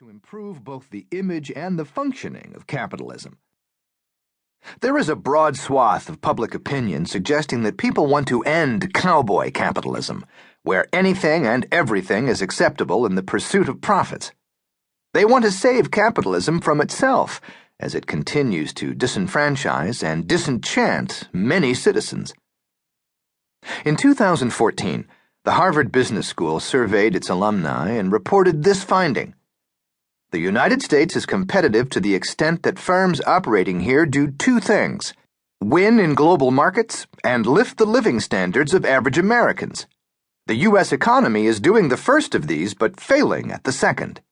to improve both the image and the functioning of capitalism. There is a broad swath of public opinion suggesting that people want to end cowboy capitalism, where anything and everything is acceptable in the pursuit of profits. They want to save capitalism from itself, as it continues to disenfranchise and disenchant many citizens. In 2014, the Harvard Business School surveyed its alumni and reported this finding. The United States is competitive to the extent that firms operating here do two things: win in global markets and lift the living standards of average Americans. The U.S. economy is doing the first of these but failing at the second.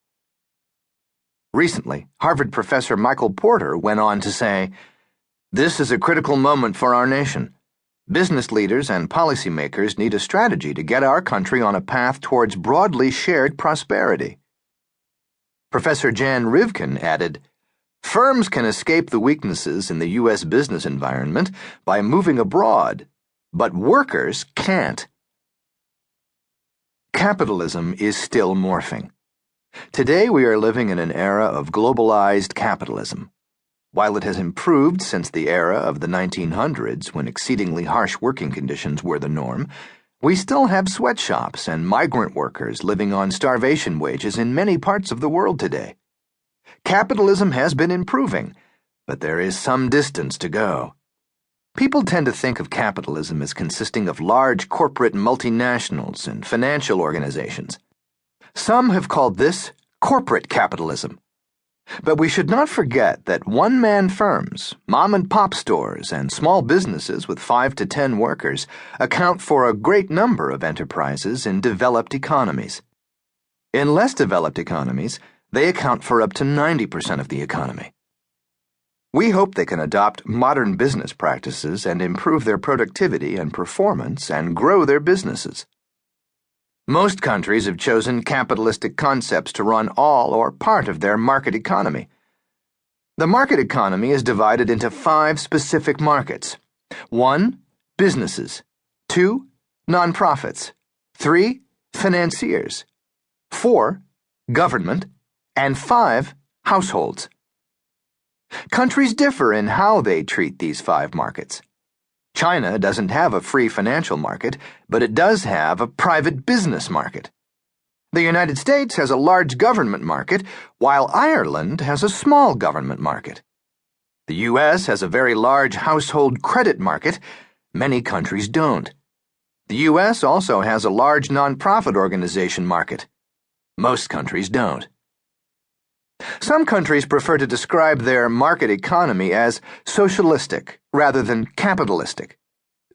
Recently, Harvard professor Michael Porter went on to say, "This is a critical moment for our nation. Business leaders and policymakers need a strategy to get our country on a path towards broadly shared prosperity." Professor Jan Rivkin added, "Firms can escape the weaknesses in the U.S. business environment by moving abroad, but workers can't." Capitalism is still morphing. Today we are living in an era of globalized capitalism. While it has improved since the era of the 1900s, when exceedingly harsh working conditions were the norm, we still have sweatshops and migrant workers living on starvation wages in many parts of the world today. Capitalism has been improving, but there is some distance to go. People tend to think of capitalism as consisting of large corporate multinationals and financial organizations. Some have called this corporate capitalism. But we should not forget that one-man firms, mom-and-pop stores, and small businesses with 5 to 10 workers account for a great number of enterprises in developed economies. In less developed economies, they account for up to 90% of the economy. We hope they can adopt modern business practices and improve their productivity and performance and grow their businesses. Most countries have chosen capitalistic concepts to run all or part of their market economy. The market economy is divided into 5 specific markets. 1. Businesses. 2. Nonprofits. 3. Financiers. 4. Government. And 5. Households. Countries differ in how they treat these 5 markets. China doesn't have a free financial market, but it does have a private business market. The United States has a large government market, while Ireland has a small government market. The U.S. has a very large household credit market. Many countries don't. The U.S. also has a large nonprofit organization market. Most countries don't. Some countries prefer to describe their market economy as socialistic rather than capitalistic.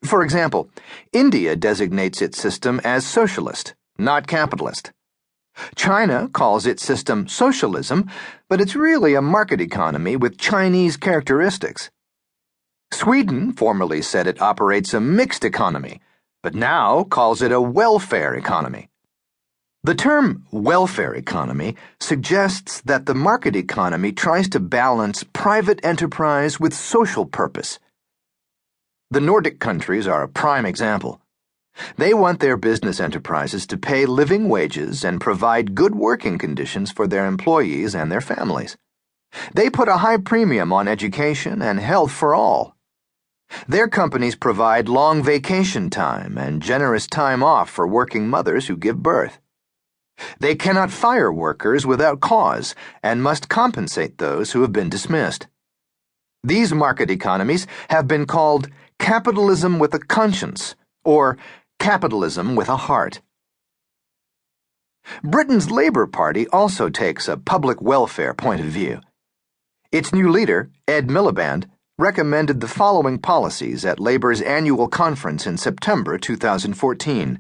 For example, India designates its system as socialist, not capitalist. China calls its system socialism, but it's really a market economy with Chinese characteristics. Sweden formerly said it operates a mixed economy, but now calls it a welfare economy. The term welfare economy suggests that the market economy tries to balance private enterprise with social purpose. The Nordic countries are a prime example. They want their business enterprises to pay living wages and provide good working conditions for their employees and their families. They put a high premium on education and health for all. Their companies provide long vacation time and generous time off for working mothers who give birth. They cannot fire workers without cause and must compensate those who have been dismissed. These market economies have been called capitalism with a conscience or capitalism with a heart. Britain's Labour Party also takes a public welfare point of view. Its new leader, Ed Miliband, recommended the following policies at Labour's annual conference in September 2014.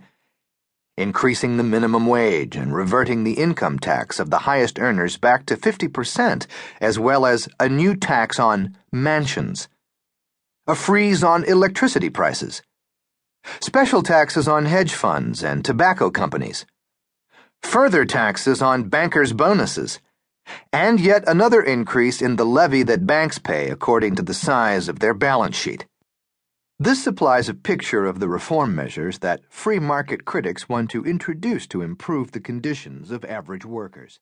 Increasing the minimum wage and reverting the income tax of the highest earners back to 50%, as well as a new tax on mansions. A freeze on electricity prices. Special taxes on hedge funds and tobacco companies. Further taxes on bankers' bonuses. And yet another increase in the levy that banks pay according to the size of their balance sheet. This supplies a picture of the reform measures that free market critics want to introduce to improve the conditions of average workers.